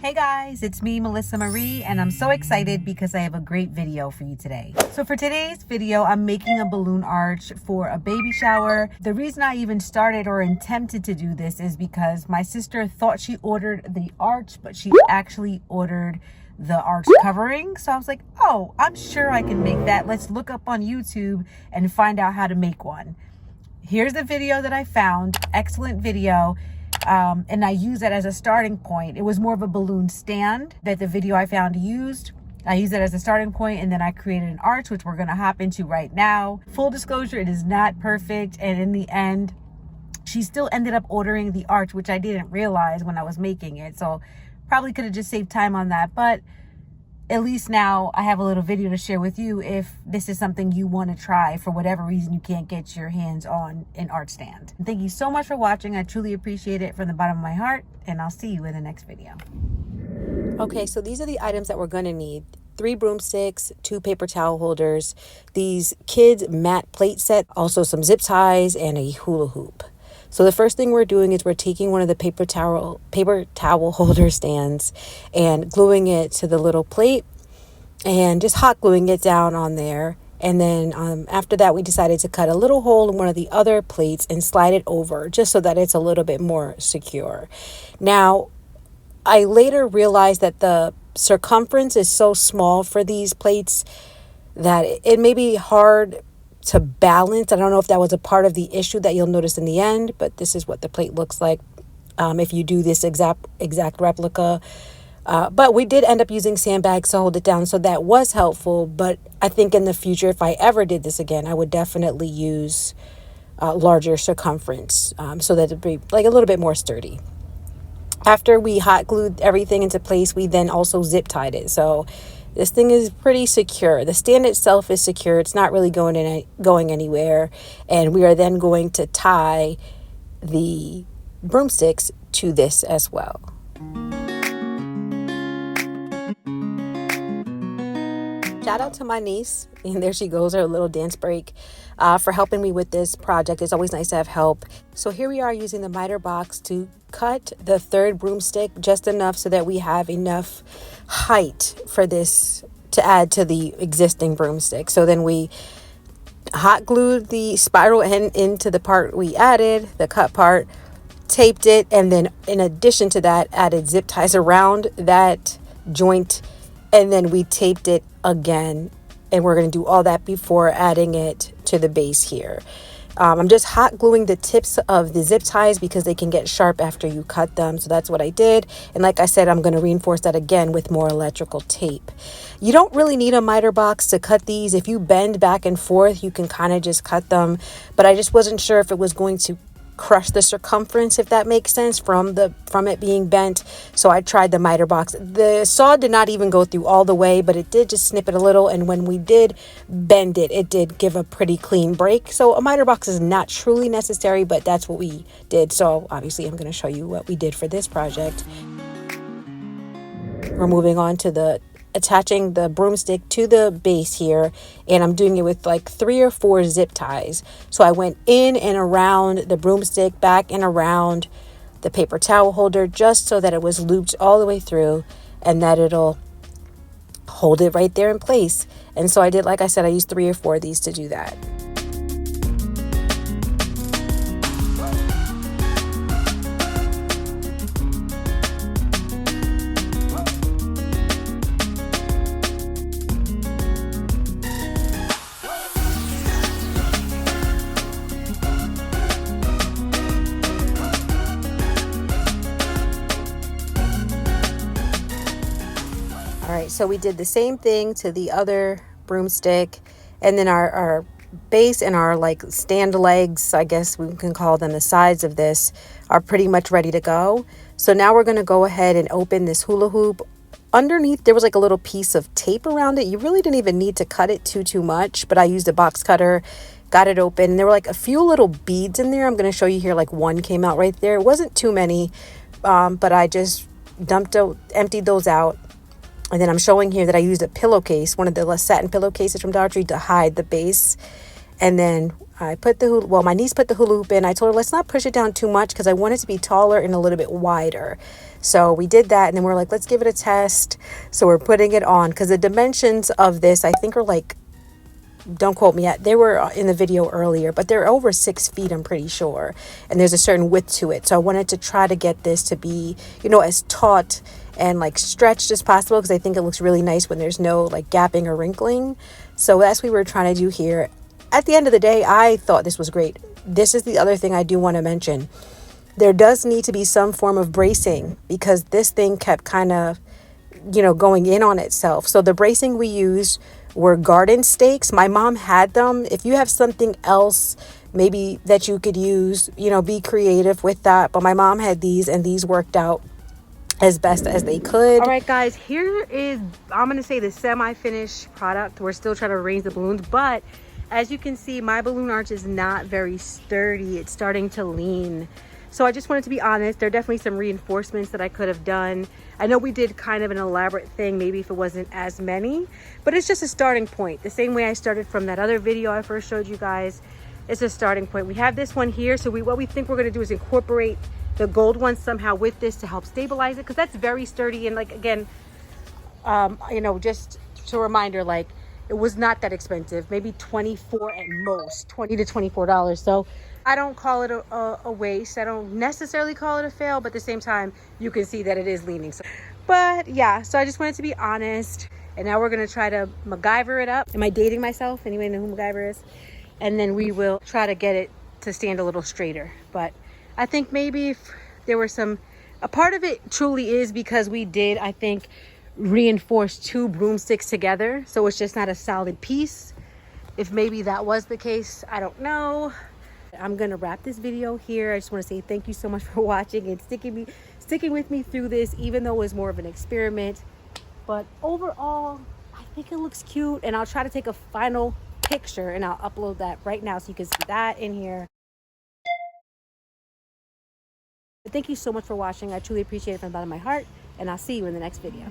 Hey guys, it's me, Melissa Marie, and I'm so excited because I have a great video for you today. So for today's video, I'm making a balloon arch for a baby shower. The reason I even started or attempted to do this is because my sister thought she ordered the arch, but she actually ordered the arch covering. So I was like, oh, I'm sure I can make that. Let's look up on YouTube and find out how to make one. Here's the video that I found. Excellent video. And I use that as a starting point. It was more of a balloon stand that the video I found used. I used it as a starting point, and then I created an arch, which we're going to hop into right now. Full disclosure, it is not perfect. And in the end, she still ended up ordering the arch, which I didn't realize when I was making it. So probably could have just saved time on that. But at least now I have a little video to share with you if this is something you want to try for whatever reason you can't get your hands on an arch stand. And thank you so much for watching. I truly appreciate it from the bottom of my heart, and I'll see you in the next video. Okay, so these are the items that we're going to need. 3 broomsticks, 2 paper towel holders, these kids mat plate set, also some zip ties, and a hula hoop. So the first thing we're doing is we're taking one of the paper towel holder stands and gluing it to the little plate and just hot gluing it down on there. And then after that, we decided to cut a little hole in one of the other plates and slide it over just so that it's a little bit more secure. Now, I later realized that the circumference is so small for these plates that it may be hard to balance. I don't know if that was a part of the issue that you'll notice in the end, but this is what the plate looks like if you do this exact replica. But we did end up using sandbags to hold it down, so that was helpful. But I think in the future, if I ever did this again, I would definitely use larger circumference so that it'd be like a little bit more sturdy. After we hot glued everything into place, we then also zip tied it. So this thing is pretty secure. The stand itself is secure. It's not really going anywhere. And we are then going to tie the broomsticks to this as well. Shout out to my niece, and there she goes, her little dance break, for helping me with this project. It's always nice to have help. So here we are using the miter box to cut the 3rd broomstick just enough so that we have enough height for this to add to the existing broomstick. So then we hot glued the spiral end into the part we added, the cut part, taped it, and then in addition to that, added zip ties around that joint, and then we taped it again. And we're going to do all that before adding it to the base here. I'm just hot gluing the tips of the zip ties because they can get sharp after you cut them. So that's what I did. And like I said, I'm going to reinforce that again with more electrical tape. You don't really need a miter box to cut these. If you bend back and forth, you can kind of just cut them. But I just wasn't sure if it was going to crush the circumference, if that makes sense, from it being bent. So I tried the miter box. The saw did not even go through all the way, but it did just snip it a little, and when we did bend it, it did give a pretty clean break. So a miter box is not truly necessary, but that's what we did. So obviously I'm going to show you what we did for this project. We're moving on to attaching the broomstick to the base here, and I'm doing it with like 3 or 4 zip ties. So I went in and around the broomstick, back and around the paper towel holder, just so that it was looped all the way through and that it'll hold it right there in place. And so I did, like I said, I used 3 or 4 of these to do that. All right, so we did the same thing to the other broomstick, and then our base and our like stand legs, I guess we can call them, the sides of this are pretty much ready to go. So now we're going to go ahead and open this hula hoop. Underneath there was like a little piece of tape around it. You really didn't even need to cut it too much, but I used a box cutter, got it open. There were like a few little beads in there. I'm going to show you here, like one came out right there. It wasn't too many, but I just emptied those out. And then I'm showing here that I used a pillowcase, one of the satin pillowcases from Dollar Tree, to hide the base. And then I put the hula, well, my niece put the hula hoop in. I told her, let's not push it down too much because I want it to be taller and a little bit wider. So we did that, and then we're like, let's give it a test. So we're putting it on because the dimensions of this, I think, are like, don't quote me yet, they were in the video earlier, but they're over 6 feet, I'm pretty sure. And there's a certain width to it. So I wanted to try to get this to be, you know, as taut and like stretched as possible because I think it looks really nice when there's no like gapping or wrinkling. So that's what we were trying to do here. At the end of the day, I thought this was great. This is the other thing I do want to mention. There does need to be some form of bracing because this thing kept kind of, you know, going in on itself. So the bracing we used were garden stakes. My mom had them. If you have something else maybe that you could use, you know, be creative with that. But my mom had these, and these worked out as best as they could. All right, guys, here is, I'm going to say, the semi-finished product. We're still trying to arrange the balloons, but as you can see, my balloon arch is not very sturdy. It's starting to lean. So I just wanted to be honest. There are definitely some reinforcements that I could have done. I know we did kind of an elaborate thing, maybe if it wasn't as many, but it's just a starting point. The same way I started from that other video I first showed you guys. It's a starting point. We have this one here. So what we think we're gonna do is incorporate the gold one somehow with this to help stabilize it, because that's very sturdy. And like, again, you know, just to reminder, like, it was not that expensive, maybe 24 at most, $20 to $24. So I don't call it a waste. I don't necessarily call it a fail, but at the same time, you can see that it is leaning. So, but yeah, so I just wanted to be honest. And now we're gonna try to MacGyver it up. Am I dating myself? Anybody know who MacGyver is? And then we will try to get it to stand a little straighter. But I think maybe if there were a part of it truly is because we did, I think, reinforce 2 broomsticks together, so it's just not a solid piece. If maybe that was the case, I don't know. I'm gonna wrap this video here. I just want to say thank you so much for watching and sticking with me through this, even though it was more of an experiment. But overall, I think it looks cute, and I'll try to take a final picture and I'll upload that right now so you can see that in here. But thank you so much for watching. I truly appreciate it from the bottom of my heart, and I'll see you in the next video.